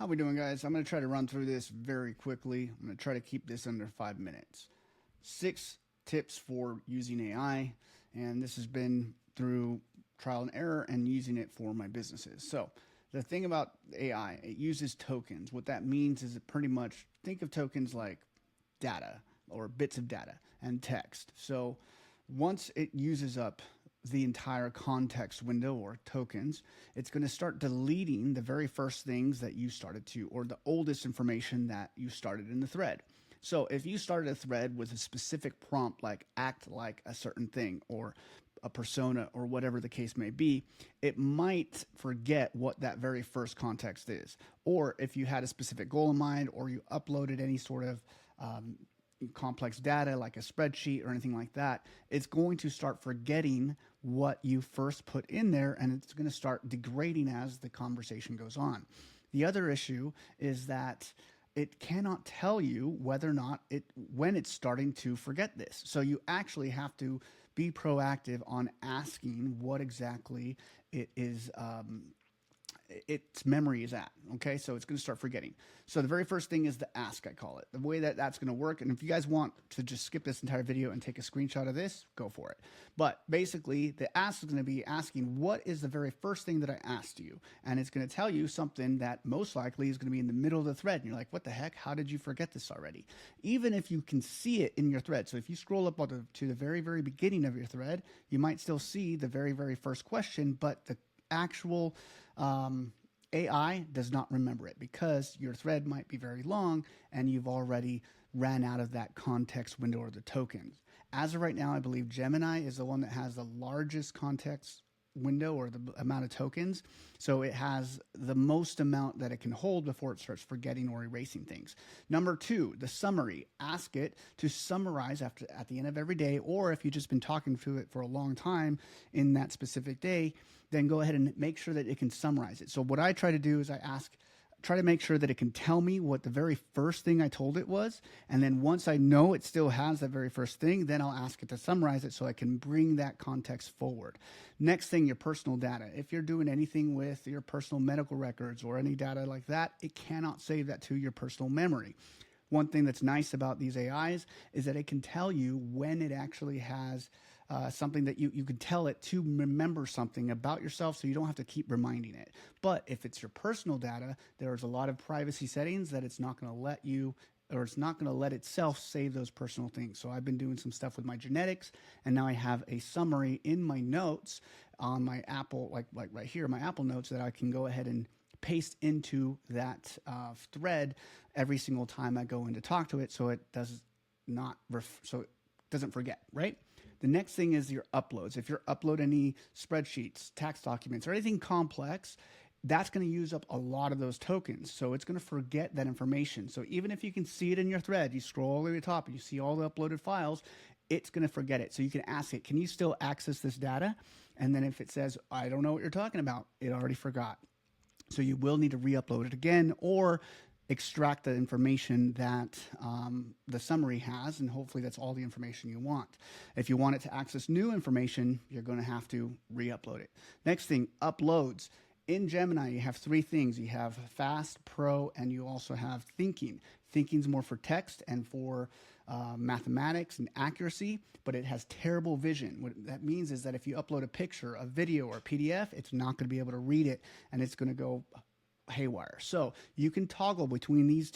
How we doing, guys? I'm going to try to run through this very quickly. I'm going to try to keep this under 5 minutes. 6 tips for using AI, and this has been through trial and error and using it for my businesses. So the thing about AI, it uses tokens. What that means is it pretty much, think of tokens like data or bits of data and text. So once it uses up the entire context window or tokens, it's going to start deleting the very first things that you started to, or the oldest information that you started in the thread. So if you started a thread with a specific prompt like act like a certain thing or a persona or whatever the case may be, it might forget what that very first context is. Or if you had a specific goal in mind, or you uploaded any sort of complex data like a spreadsheet or anything like that, it's going to start forgetting what you first put in there, and it's going to start degrading as the conversation goes on. The other issue is that it cannot tell you whether or not when it's starting to forget this. So you actually have to be proactive on asking what exactly it is, its memory is at. Okay, so it's going to start forgetting. So the very first thing is the ask, I call it. The way that that's going to work, and if you guys want to just skip this entire video and take a screenshot of this, go for it. But basically, the ask is going to be asking, what is the very first thing that I asked you? And it's going to tell you something that most likely is going to be in the middle of the thread. And you're like, what the heck? How did you forget this already? Even if you can see it in your thread. So if you scroll up to the very, very beginning of your thread, you might still see the very, very first question, but the actual AI does not remember it because your thread might be very long and you've already ran out of that context window or the tokens. As of right now, I believe Gemini is the one that has the largest context window or the amount of tokens. So it has the most amount that it can hold before it starts forgetting or erasing things. Number 2, the summary. Ask it to summarize at the end of every day, or if you've just been talking to it for a long time in that specific day, then go ahead and make sure that it can summarize it. So what I try to do is try to make sure that it can tell me what the very first thing I told it was. And then once I know it still has that very first thing, then I'll ask it to summarize it so I can bring that context forward. Next thing, your personal data. If you're doing anything with your personal medical records or any data like that, it cannot save that to your personal memory. One thing that's nice about these AIs is that it can tell you when it actually has something that you can tell it to remember something about yourself, so you don't have to keep reminding it. But if it's your personal data, there's a lot of privacy settings that it's not going to let you, or it's not going to let itself save those personal things. So I've been doing some stuff with my genetics, and now I have a summary in my notes on my Apple, like right here, my Apple Notes, that I can go ahead and paste into that thread every single time I go in to talk to it, so it doesn't forget, right? The next thing is your uploads. If you're uploading any spreadsheets, tax documents, or anything complex, that's going to use up a lot of those tokens. So it's going to forget that information. So even if you can see it in your thread, you scroll all the way to the top and you see all the uploaded files, it's going to forget it. So you can ask it, can you still access this data? And then if it says, I don't know what you're talking about, it already forgot. So you will need to re-upload it again, or extract the information that the summary has, and hopefully that's all the information you want. If you want it to access new information, you're going to have to re-upload it. Next thing, uploads. In Gemini, you have 3 things. You have fast, pro, and you also have thinking. Thinking's more for text and for mathematics and accuracy, but it has terrible vision. What that means is that if you upload a picture, a video, or a PDF, it's not going to be able to read it, and it's going to go haywire. So you can toggle between these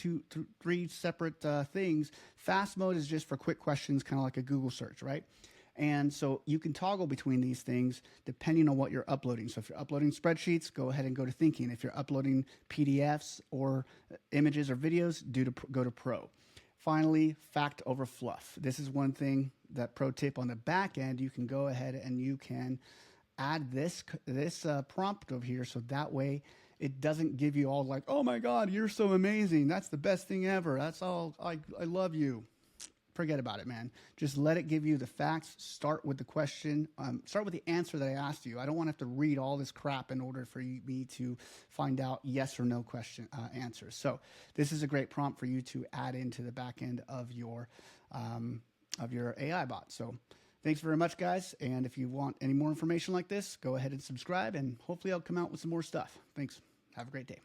3 separate things. Fast mode is just for quick questions, kind of like a Google search, right? And so you can toggle between these things depending on what you're uploading. So if you're uploading spreadsheets, go ahead and go to thinking. If you're uploading PDFs or images or videos, go to pro. Finally, fact over fluff. This is one thing, that pro tip on the back end, you can go ahead and you can add this prompt over here, so that way it doesn't give you all like, oh my God, you're so amazing. That's the best thing ever. That's all, I love you. Forget about it, man. Just let it give you the facts. Start with the question. Start with the answer that I asked you. I don't want to have to read all this crap in order for me to find out yes or no question answers. So this is a great prompt for you to add into the back end of your AI bot. So thanks very much, guys. And if you want any more information like this, go ahead and subscribe, and hopefully I'll come out with some more stuff. Thanks. Have a great day.